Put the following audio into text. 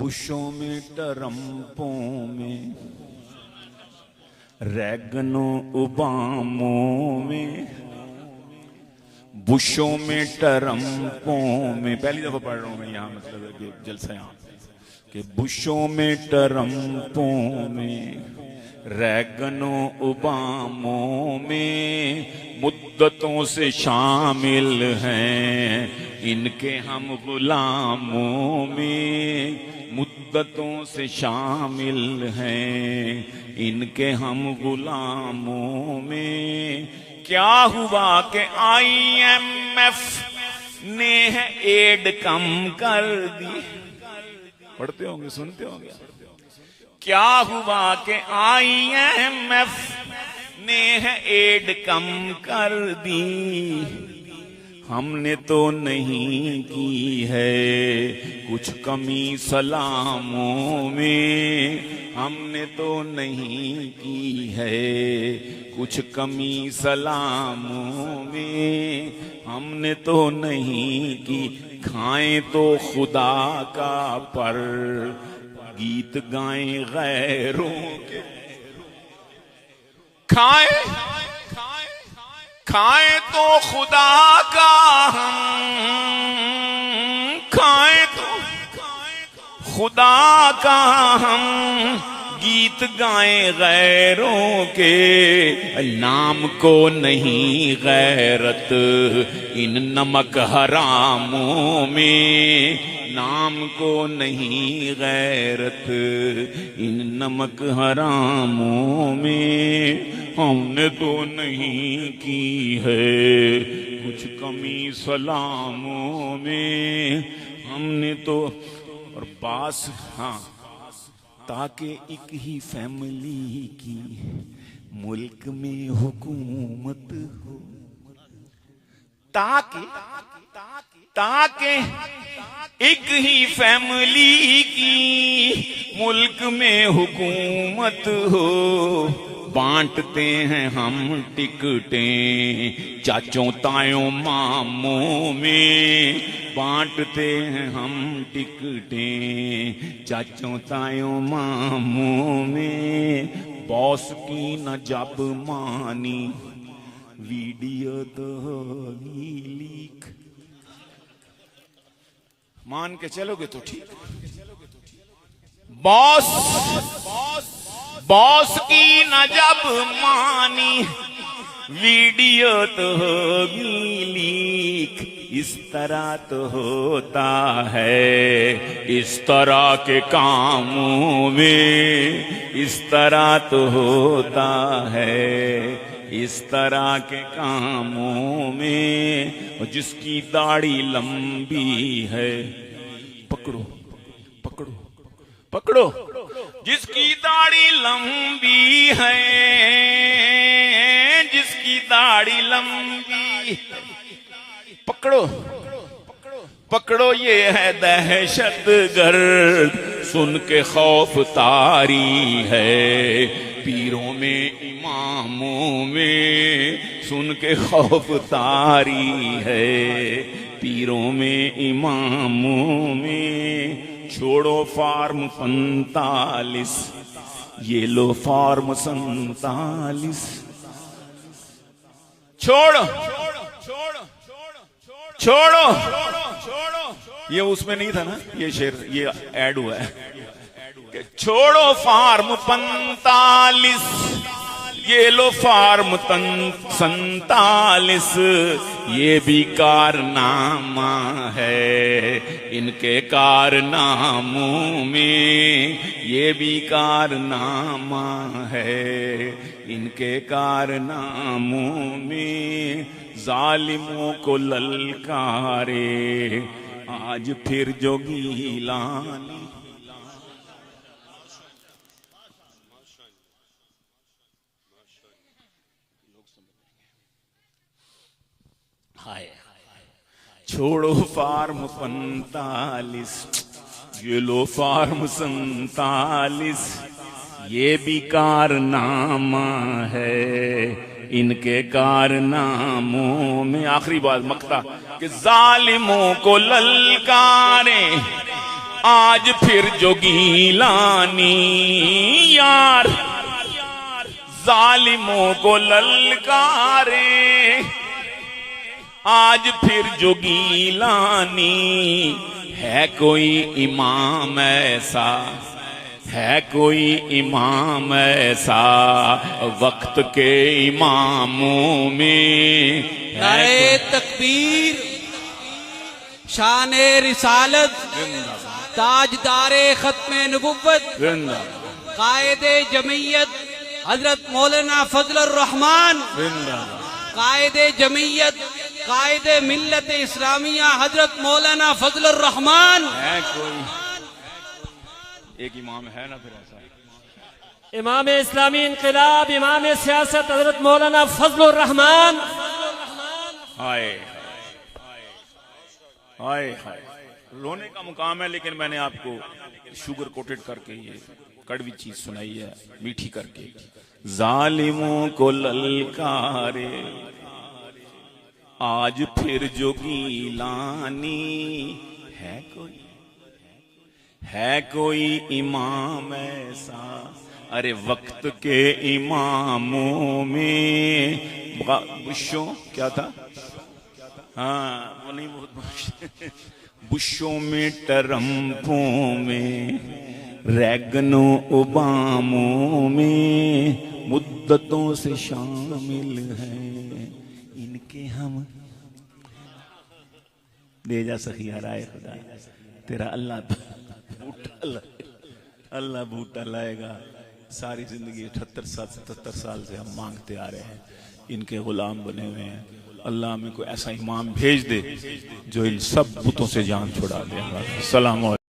बुशों में ट्रम्पों में रैगनों ओबामों में, बुशों में ट्रम्पों में, पहली दफा पढ़ रहा हूं मैं यहाँ, मतलब है कि जलसा यहाँ कि बुशों में ट्रम्पों में रैगनों ओबामों में मुद्दतों से शामिल हैं इनके हम गुलामों में, मुद्दतों से शामिल हैं इनके हम गुलामों में। क्या हुआ कि IMF ने एड कम कर दी, पढ़ते होंगे सुनते होंगे। क्या हुआ कि IMF ने एड कम कर दी, हमने तो नहीं की है कुछ कमी सलामों में, हमने तो नहीं की है कुछ कमी सलामों में, हमने तो नहीं की। खाएं तो खुदा का पर गीत गाएं गैरों के, खाएं तो खुदा का हम, खाएं तो खुदा का हम गीत गाएं गैरों के। नाम को नहीं गैरत इन नमक हरामों में, नाम को नहीं गैरत इन नमक हरामों में, हमने तो नहीं की है कुछ कमी सलामों में, हमने तो। और बास हाँ, ताकि एक ही फैमिली की मुल्क में हुकूमत हो, ताकि एक ही फैमिली की मुल्क में हुकूमत हो। बांटते हैं हम टिकटें चाचों तायों मामों में, बांटते हैं हम टिकटें चाचों तायों मामों में। बॉस की न जब मानी वीडियो तो होगी लीक, मान के चलोगे तो ठीक। बॉस की न जब मानी वीडियो तो होगी लीक, इस तरह तो होता है इस तरह के कामों में, इस तरह तो होता है इस तरह के कामों में। और जिसकी दाढ़ी लंबी है पकड़ो पकड़ो पकड़ो, जिसकी दाढ़ी लंबी है, जिसकी दाढ़ी लंबी, पकड़ो पकड़ो ये है दहशत गर्द, सुन के खौफ तारी है पीरों में इमामों में, सुन के खौफ तारी है पीरों में इमामों में। छोड़ो फॉर्म 45, ये लो फॉर्म 47, छोड़ो छोड़ो, ये उसमें नहीं था ना, ये शेर ये ऐड हुआ है। छोड़ो फॉर्म 45, ये लो फॉर्म 47, ये भी कारनामा है इनके कारनामों में, ये भी कारनामा है इनके कारनामों में। जालिमों को ललकारे आज फिर जो गीलानी, हाय छोड़ो फॉर्म 45, ये लो फॉर्म 47, ये भी कारनामा है इनके कारनामों में। आखिरी बात मक्ता कि जालिमों को ललकारे आज फिर जो गीलानी यार जालिमों को ललकारे, आज फिर जो गीलानी है कोई इमाम ऐसा, है कोई इमाम ऐसा वक्त के इमामों में। नारे तकबीर, शाने रिसालत, ताजदारे खत्मे नबुव्वत, कायदे जमीयत हजरत मौलाना फजलुर रहमान, कायदे जमीयत कायदे मिल्लत इस्लामिया हजरत मौलाना फजलुर रहमान। है कोई एक इमाम है ना, फिर ऐसा इमाम इस्लामी इनकलाब, इमाम सियासत हजरत मौलाना फजलुर रहमान। हाय हाय हाय, रोने का मुकाम है, लेकिन मैंने आपको शुगर कोटेड करके ये कड़वी चीज सुनाई है, मीठी करके। जालिमों को ललकारे आज फिर जो गीलानी, है कोई इमाम ऐसा, अरे वक्त के इमामों में। बुशों क्या था, हाँ वो नहीं, बहुत बुशों में, ट्रम्पों में, रैगनों ओबामों में, मुद्दतों से शामिल हैं इनके हम। दे जा सखिया राय खुदा, तेरा अल्लाह बूटा लाएगा। सारी जिंदगी 78-77 साल से हम मांगते आ रहे हैं, इनके गुलाम बने हुए हैं। अल्लाह हमें कोई ऐसा इमाम भेज दे जो इन सब बुतों से जान छुड़ा दे। सलाम।